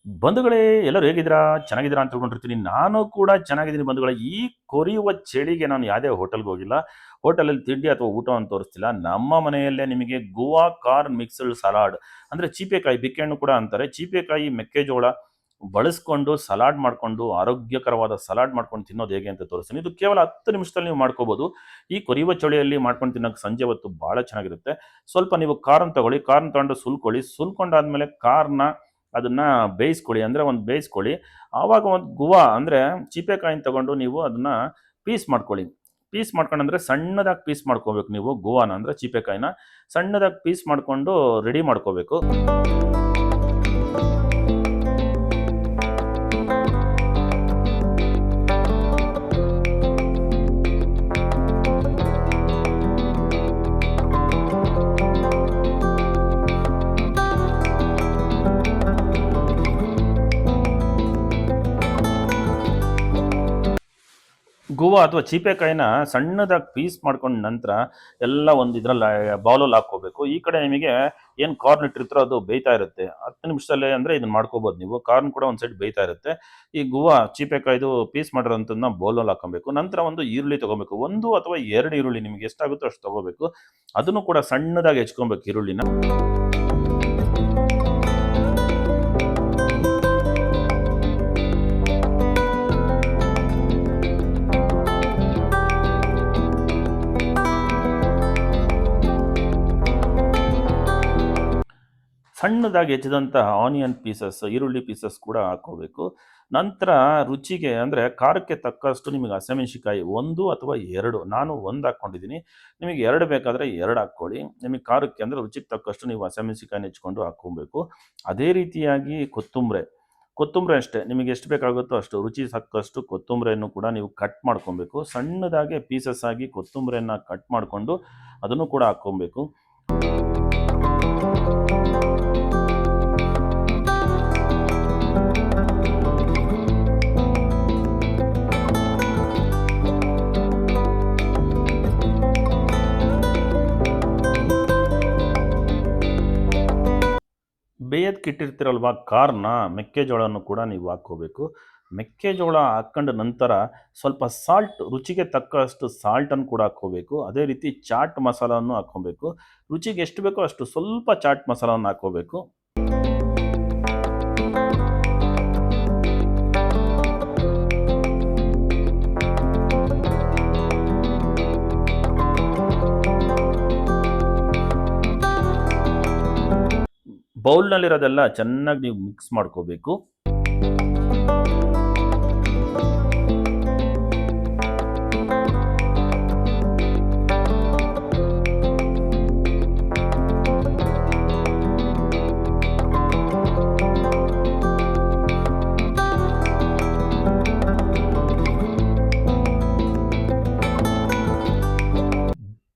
ಬಂಧುಗಳೇ, ಎಲ್ಲರೂ ಹೇಗಿದ್ದೀರಾ? ಚೆನ್ನಾಗಿದ್ದೀರಾ ಅಂತ ತಿಳ್ಕೊಂಡಿರ್ತೀನಿ. ನಾನು ಕೂಡ ಚೆನ್ನಾಗಿದ್ದೀನಿ ಬಂಧುಗಳೇ. ಈ ಕೊರೆಯುವ ಚಳಿಗೆ ನಾನು ಯಾವುದೇ ಹೋಟೆಲ್‌ಗೆ ಹೋಗಿಲ್ಲ. ಹೋಟೆಲಲ್ಲಿ ತಿಂಡಿ ಅಥವಾ ಊಟವನ್ನು ತೋರಿಸ್ತಿಲ್ಲ. ನಮ್ಮ ಮನೆಯಲ್ಲೇ ನಿಮಗೆ ಗೋವಾ ಕಾರ್ನ್ ಮಿಕ್ಸ್ಡ್ ಸಲಾಡ್ ಅಂದರೆ ಚೀಪೆಕಾಯಿ, ಬಿಕ್ಕೆ ಹಣ್ಣು ಕೂಡ ಅಂತಾರೆ. ಚೀಪೆಕಾಯಿ, ಮೆಕ್ಕೆಜೋಳ ಬಳಸ್ಕೊಂಡು ಸಲಾಡ್ ಮಾಡಿಕೊಂಡು ಆರೋಗ್ಯಕರವಾದ ಸಲಾಡ್ ಮಾಡ್ಕೊಂಡು ತಿನ್ನೋದು ಹೇಗೆ ಅಂತ ತೋರಿಸ್ತೀನಿ. ಇದು ಕೇವಲ 10 ನಿಮಿಷದಲ್ಲಿ ನೀವು ಮಾಡ್ಕೋಬೋದು. ಈ ಕೊರೆಯುವ ಚಳಿಯಲ್ಲಿ ಮಾಡ್ಕೊಂಡು ತಿನ್ನೋಕೆ ಸಂಜೆ ಹೊತ್ತು ಭಾಳ ಚೆನ್ನಾಗಿರುತ್ತೆ. ಸ್ವಲ್ಪ ನೀವು ಕಾರ್ನ್ ತಗೊಳ್ಳಿ. ಕಾರ್ನ್ ತಗೊಂಡು ಸುಲ್ಕೊಳ್ಳಿ. ಸುಲ್ಕೊಂಡಾದ್ಮೇಲೆ ಕಾರ್ನ ಅದನ್ನ ಬೇಯಿಸ್ಕೊಳ್ಳಿ. ಅಂದರೆ ಒಂದು ಬೇಯಿಸ್ಕೊಳ್ಳಿ. ಆವಾಗ ಒಂದು ಗುವಾ ಅಂದರೆ ಚೀಪೆಕಾಯಿನ ತಗೊಂಡು ನೀವು ಅದನ್ನ ಪೀಸ್ ಮಾಡ್ಕೊಳ್ಳಿ. ಪೀಸ್ ಮಾಡ್ಕೊಂಡಂದ್ರೆ ಸಣ್ಣದಾಗಿ ಪೀಸ್ ಮಾಡ್ಕೋಬೇಕು ನೀವು. ಗೋವಾನ ಅಂದರೆ ಚೀಪೆಕಾಯಿನ ಸಣ್ಣದಾಗಿ ಪೀಸ್ ಮಾಡಿಕೊಂಡು ರೆಡಿ ಮಾಡ್ಕೋಬೇಕು. ಗೋವಾ ಅಥವಾ ಚೀಪೆಕಾಯಿನ ಸಣ್ಣದಾಗಿ ಪೀಸ್ ಮಾಡ್ಕೊಂಡ ನಂತರ ಎಲ್ಲ ಒಂದು ಇದರಲ್ಲಿ ಬೌಲಲ್ಲಿ ಹಾಕ್ಕೋಬೇಕು. ಈ ಕಡೆ ನಿಮಗೆ ಏನು ಕಾರ್ನ್ ಇಟ್ಟಿರ್ತೀರೋ ಅದು ಬೇಯ್ತಾ ಇರುತ್ತೆ. 10 ನಿಮಿಷದಲ್ಲೇ ಅಂದರೆ ಇದನ್ನ ಮಾಡ್ಕೋಬೋದು ನೀವು. ಕಾರ್ನ್ ಕೂಡ ಒಂದು ಸೈಡ್ ಬೇಯ್ತಾ ಇರುತ್ತೆ. ಈ ಗೋವಾ ಚೀಪೆಕಾಯಿದು ಪೀಸ್ ಮಾಡಿರೋಂಥದ್ದನ್ನ ಬೌಲಲ್ಲಿ ಹಾಕೊಬೇಕು. ನಂತರ ಒಂದು ಈರುಳ್ಳಿ ತೊಗೋಬೇಕು. 1 ಅಥವಾ 2 ಈರುಳ್ಳಿ ನಿಮಗೆ ಎಷ್ಟಾಗುತ್ತೋ ಅಷ್ಟು ತೊಗೋಬೇಕು. ಅದನ್ನು ಕೂಡ ಸಣ್ಣದಾಗಿ ಹೆಚ್ಕೊಬೇಕು ಈರುಳ್ಳಿನ. ಸಣ್ಣದಾಗಿ ಹೆಚ್ಚಿದಂತಹ ಆನಿಯನ್ ಪೀಸಸ್, ಈರುಳ್ಳಿ ಪೀಸಸ್ ಕೂಡ ಹಾಕ್ಕೋಬೇಕು. ನಂತರ ರುಚಿಗೆ ಅಂದರೆ ಖಾರಕ್ಕೆ ತಕ್ಕಷ್ಟು ನಿಮಗೆ ಹಸಿಮೆಣಸಿಕಾಯಿ 1 ಅಥವಾ 2, ನಾನು 1 ಹಾಕ್ಕೊಂಡಿದ್ದೀನಿ. ನಿಮಗೆ 2 ಬೇಕಾದರೆ 2 ಹಾಕ್ಕೊಳ್ಳಿ. ನಿಮಗೆ ಖಾರಕ್ಕೆ ಅಂದರೆ ರುಚಿಗೆ ತಕ್ಕಷ್ಟು ನೀವು ಹಸಿಮೆಣಸಿಕಾಯಿನ ಹೆಚ್ಕೊಂಡು ಹಾಕ್ಕೊಬೇಕು. ಅದೇ ರೀತಿಯಾಗಿ ಕೊತ್ತಂಬರಿ ಅಷ್ಟೇ ನಿಮಗೆ ಎಷ್ಟು ಬೇಕಾಗುತ್ತೋ ಅಷ್ಟು ರುಚಿ ತಕ್ಕಷ್ಟು ಕೊತ್ತಂಬರಿಯನ್ನು ಕೂಡ ನೀವು ಕಟ್ ಮಾಡ್ಕೊಬೇಕು. ಸಣ್ಣದಾಗಿ ಪೀಸಸ್ ಆಗಿ ಕೊತ್ತಂಬರಿಯನ್ನು ಕಟ್ ಮಾಡಿಕೊಂಡು ಅದನ್ನು ಕೂಡ ಹಾಕ್ಕೊಬೇಕು. ಬೇಯೋದಕ್ಕಿಟ್ಟಿರ್ತೀರಲ್ವ ಕಾರ್ನ, ಮೆಕ್ಕೆಜೋಳವನ್ನು ಕೂಡ ನೀವು ಹಾಕ್ಕೋಬೇಕು. ಮೆಕ್ಕೆಜೋಳ ಹಾಕ್ಕೊಂಡ ನಂತರ ಸ್ವಲ್ಪ ಸಾಲ್ಟ್, ರುಚಿಗೆ ತಕ್ಕಷ್ಟು ಸಾಲ್ಟನ್ನು ಕೂಡ ಹಾಕ್ಕೋಬೇಕು. ಅದೇ ರೀತಿ ಚಾಟ್ ಮಸಾಲವನ್ನು ಹಾಕ್ಕೊಬೇಕು. ರುಚಿಗೆ ಎಷ್ಟು ಬೇಕೋ ಅಷ್ಟು ಸ್ವಲ್ಪ ಚಾಟ್ ಮಸಾಲವನ್ನು ಹಾಕ್ಕೋಬೇಕು. ಬೌಲ್ನಲ್ಲಿರೋದೆಲ್ಲ ಚೆನ್ನಾಗಿ ನೀವು ಮಿಕ್ಸ್ ಮಾಡ್ಕೋಬೇಕು.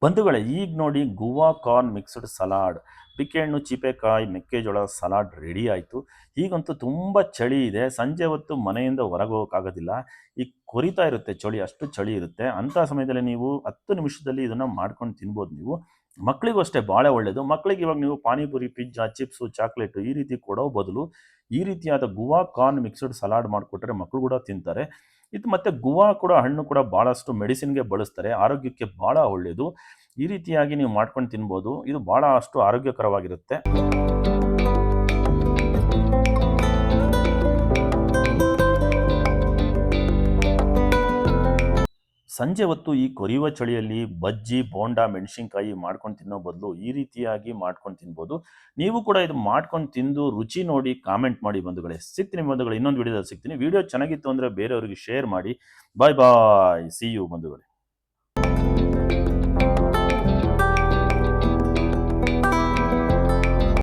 ಬಂಧುಗಳೇ, ಈಗ ನೋಡಿ ಗೋವಾ ಕಾರ್ನ್ ಮಿಕ್ಸ್ಡ್ ಸಲಾಡ್, ಬಿಕ್ಕೆ ಹಣ್ಣು, ಚೀಪೆಕಾಯಿ, ಮೆಕ್ಕೆಜೋಳ ಸಲಾಡ್ ರೆಡಿ ಆಯಿತು. ಈಗಂತೂ ತುಂಬ ಚಳಿ ಇದೆ. ಸಂಜೆ ಹೊತ್ತು ಮನೆಯಿಂದ ಹೊರಗೆ ಹೋಗೋಕ್ಕಾಗೋದಿಲ್ಲ. ಈಗ ಕೊರಿತಾ ಇರುತ್ತೆ ಚಳಿ, ಅಷ್ಟು ಚಳಿ ಇರುತ್ತೆ. ಅಂಥ ಸಮಯದಲ್ಲಿ ನೀವು 10 ನಿಮಿಷದಲ್ಲಿ ಇದನ್ನು ಮಾಡ್ಕೊಂಡು ತಿನ್ಬೋದು ನೀವು. ಮಕ್ಕಳಿಗೂ ಅಷ್ಟೇ ಭಾಳ ಒಳ್ಳೆಯದು. ಮಕ್ಕಳಿಗೆ ಇವಾಗ ನೀವು ಪಾನಿಪುರಿ, ಪಿಜ್ಜಾ, ಚಿಪ್ಸು, ಚಾಕ್ಲೇಟು ಈ ರೀತಿ ಕೊಡೋ ಬದಲು ಈ ರೀತಿಯಾದ ಗೋವಾ ಕಾರ್ನ್ ಮಿಕ್ಸ್ಡ್ ಸಲಾಡ್ ಮಾಡಿಕೊಟ್ರೆ ಮಕ್ಕಳು ಕೂಡ ತಿಂತಾರೆ. ಇದು ಮತ್ತು ಗೋವಾ ಕೂಡ ಹಣ್ಣು ಕೂಡ ಭಾಳಷ್ಟು ಮೆಡಿಸಿನ್ಗೆ ಬಳಸ್ತಾರೆ. ಆರೋಗ್ಯಕ್ಕೆ ಭಾಳ ಒಳ್ಳೆಯದು. ಈ ರೀತಿಯಾಗಿ ನೀವು ಮಾಡ್ಕೊಂಡು ತಿನ್ಬೋದು. ಇದು ಭಾಳ ಅಷ್ಟು ಆರೋಗ್ಯಕರವಾಗಿರುತ್ತೆ. ಸಂಜೆ ಹೊತ್ತು ಈ ಕೊರೆಯುವ ಚಳಿಯಲ್ಲಿ ಬಜ್ಜಿ, ಬೋಂಡ, ಮೆಣಸಿನ್ಕಾಯಿ ಮಾಡ್ಕೊಂಡು ತಿನ್ನೋ ಬದಲು ಈ ರೀತಿಯಾಗಿ ಮಾಡ್ಕೊಂಡು ತಿನ್ಬೋದು. ನೀವು ಕೂಡ ಇದು ಮಾಡ್ಕೊಂಡು ತಿಂದು ರುಚಿ ನೋಡಿ ಕಾಮೆಂಟ್ ಮಾಡಿ ಬಂಧುಗಳೇ. ಸಿಗ್ತೀನಿ ಬಂಧುಗಳೇ, ಇನ್ನೊಂದು ವಿಡಿಯೋದಲ್ಲಿ ಸಿಗ್ತೀನಿ. ವಿಡಿಯೋ ಚೆನ್ನಾಗಿತ್ತು ಅಂದರೆ ಬೇರೆಯವರಿಗೆ ಶೇರ್ ಮಾಡಿ. ಬಾಯ್ ಬಾಯ್, ಸಿ ಯು ಬಂಧುಗಳೇ.